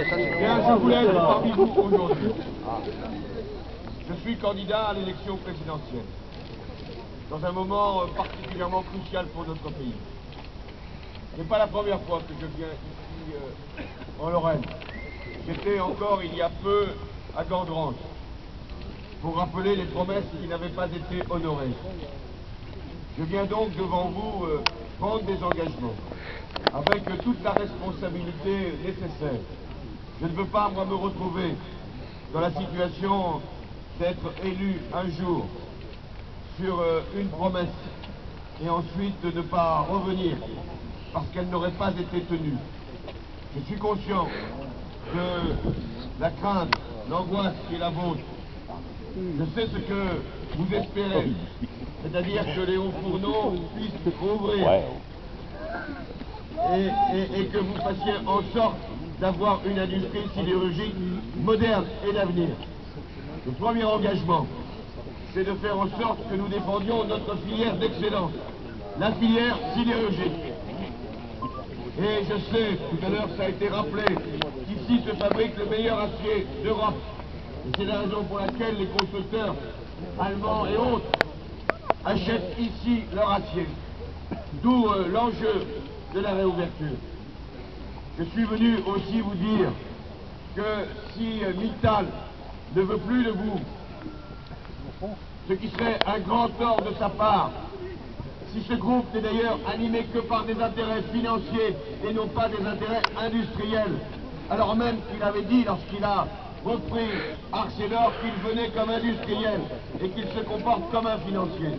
Bien, je voulais être parmi vous aujourd'hui. Je suis candidat à l'élection présidentielle, dans un moment particulièrement crucial pour notre pays. Ce n'est pas la première fois que je viens ici en Lorraine. J'étais encore il y a peu à Gandrange pour rappeler les promesses qui n'avaient pas été honorées. Je viens donc devant vous prendre des engagements avec toute la responsabilité nécessaire. Je ne veux pas, moi, me retrouver dans la situation d'être élu un jour sur une promesse et ensuite de ne pas revenir parce qu'elle n'aurait pas été tenue. Je suis conscient de la crainte, l'angoisse qui est la vôtre. Je sais ce que vous espérez, c'est-à-dire que les hauts fourneaux puissent rouvrir et que vous fassiez en sorte d'avoir une industrie sidérurgique moderne et d'avenir. Le premier engagement, c'est de faire en sorte que nous défendions notre filière d'excellence, la filière sidérurgique. Et je sais, tout à l'heure ça a été rappelé, qu'ici se fabrique le meilleur acier d'Europe. Et c'est la raison pour laquelle les constructeurs allemands et autres achètent ici leur acier. D'où l'enjeu de la réouverture. Je suis venu aussi vous dire que si Mittal ne veut plus de vous, ce qui serait un grand tort de sa part, si ce groupe n'est d'ailleurs animé que par des intérêts financiers et non pas des intérêts industriels, alors même qu'il avait dit lorsqu'il a repris Arcelor qu'il venait comme industriel et qu'il se comporte comme un financier.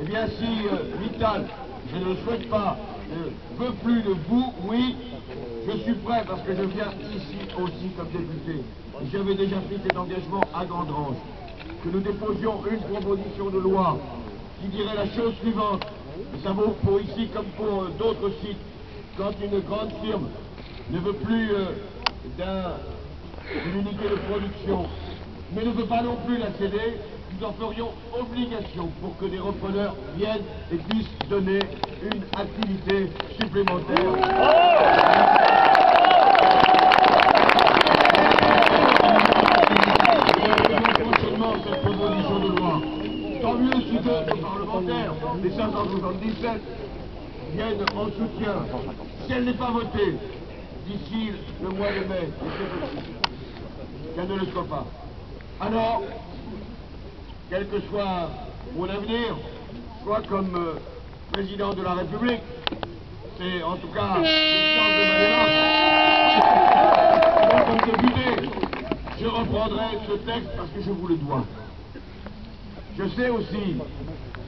Eh bien si Mittal, je ne le souhaite pas, ne veut plus de vous, oui, je suis prêt parce que je viens ici aussi comme député. J'avais déjà pris cet engagement à Gandrange, que nous déposions une proposition de loi qui dirait la chose suivante, et ça vaut pour ici comme pour d'autres sites, quand une grande firme ne veut plus d'une unité de production, mais ne veut pas non plus la céder, nous en ferions obligation pour que des repreneurs viennent et puissent donner une activité supplémentaire. Prochainement cette proposition de loi. Tant mieux si d'autres parlementaires, les 577, viennent en soutien. Si elle n'est pas votée d'ici le mois de mai, et c'est possible qu'elle ne le soit pas, alors, quel que soit mon avenir, soit comme président de la République, c'est en tout cas le sens de ma démarche, comme député, je reprendrai ce texte parce que je vous le dois. Je sais aussi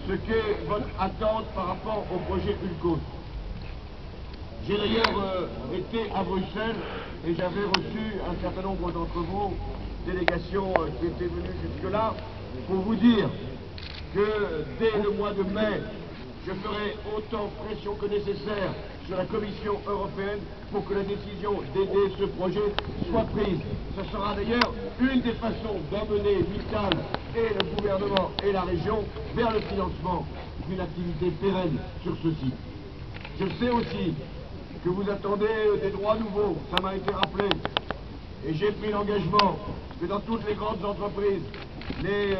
ce qu'est votre attente par rapport au projet Ulcos. J'ai d'ailleurs été à Bruxelles et j'avais reçu un certain nombre d'entre vous, délégations qui étaient venues jusque-là, pour vous dire que dès le mois de mai, je ferai autant pression que nécessaire sur la Commission européenne pour que la décision d'aider ce projet soit prise. Ce sera d'ailleurs une des façons d'emmener Mittal et le gouvernement et la région vers le financement d'une activité pérenne sur ce site. Je sais aussi que vous attendez des droits nouveaux, ça m'a été rappelé, et j'ai pris l'engagement que dans toutes les grandes entreprises, les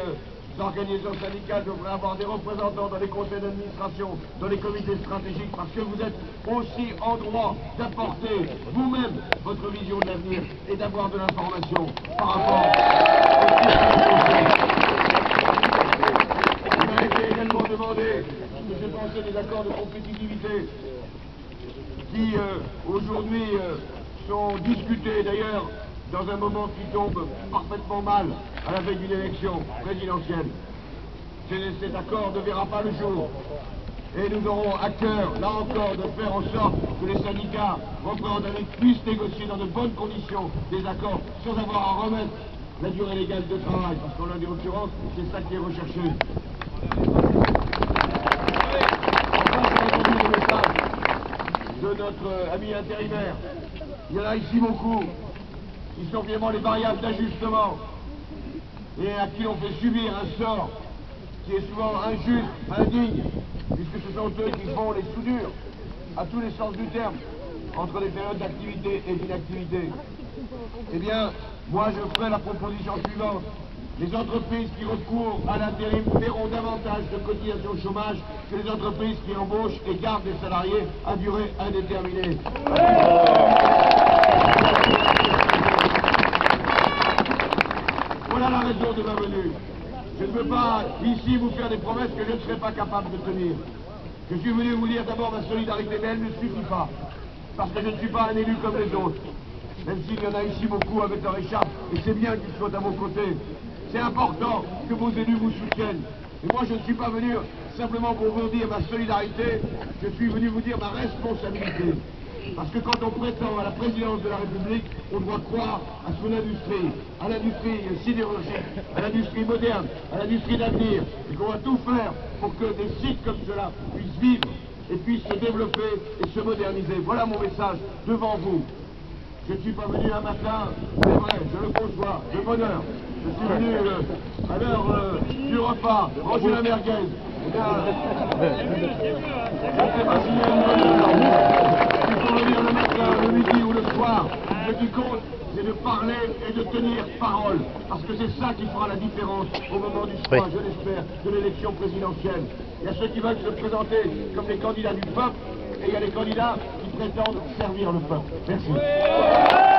organisations syndicales devraient avoir des représentants dans les conseils d'administration, dans les comités stratégiques, parce que vous êtes aussi en droit d'apporter vous-même votre vision de l'avenir et d'avoir de l'information par rapport au Il m'a été également demandé ce que j'ai pensé des accords de compétitivité qui aujourd'hui sont discutés d'ailleurs dans un moment qui tombe parfaitement mal à la veille d'une élection présidentielle. Cet accord ne verra pas le jour. Et nous aurons à cœur, là encore, de faire en sorte que les syndicats représentatifs puissent négocier dans de bonnes conditions des accords sans avoir à remettre la durée légale de travail, parce qu'en l'occurrence, c'est ça qui est recherché. De notre ami intérimaire. Il y en a ici beaucoup qui sont vraiment les variables d'ajustement et à qui on fait subir un sort qui est souvent injuste, indigne, puisque ce sont eux qui font les soudures, à tous les sens du terme. entre les périodes d'activité et d'inactivité. Eh bien, moi je ferai la proposition suivante. Les entreprises qui recourent à l'intérim paieront davantage de cotisations chômage que les entreprises qui embauchent et gardent des salariés à durée indéterminée. Voilà la raison de ma venue. Je ne veux pas ici vous faire des promesses que je ne serai pas capable de tenir. Je suis venu vous dire d'abord ma solidarité, mais elle ne suffit pas. Parce que je ne suis pas un élu comme les autres. Même s'il y en a ici beaucoup avec leur écharpe, et c'est bien qu'ils soient à vos côtés. C'est important que vos élus vous soutiennent. Et moi, je ne suis pas venu simplement pour vous dire ma solidarité, je suis venu vous dire ma responsabilité. Parce que quand on prétend à la présidence de la République, on doit croire à son industrie, à l'industrie sidérurgique, à l'industrie moderne, à l'industrie d'avenir, et qu'on va tout faire pour que des sites comme cela puissent vivre et puissent se développer et se moderniser. Voilà mon message devant vous. Je ne suis pas venu un matin, c'est vrai, je le conçois, de bonne heure. Je suis venu à l'heure du repas, manger la merguez. Eh bien, je ne sais pas s'il y a une bonne heure. Il faut venir le matin, le midi ou le soir. Ce qui compte, c'est de parler et de tenir parole. Parce que c'est ça qui fera la différence au moment du choix, je l'espère, de l'élection présidentielle. Il y a ceux qui veulent se présenter comme les candidats du peuple, et il y a les candidats qui prétendent servir le peuple. Merci.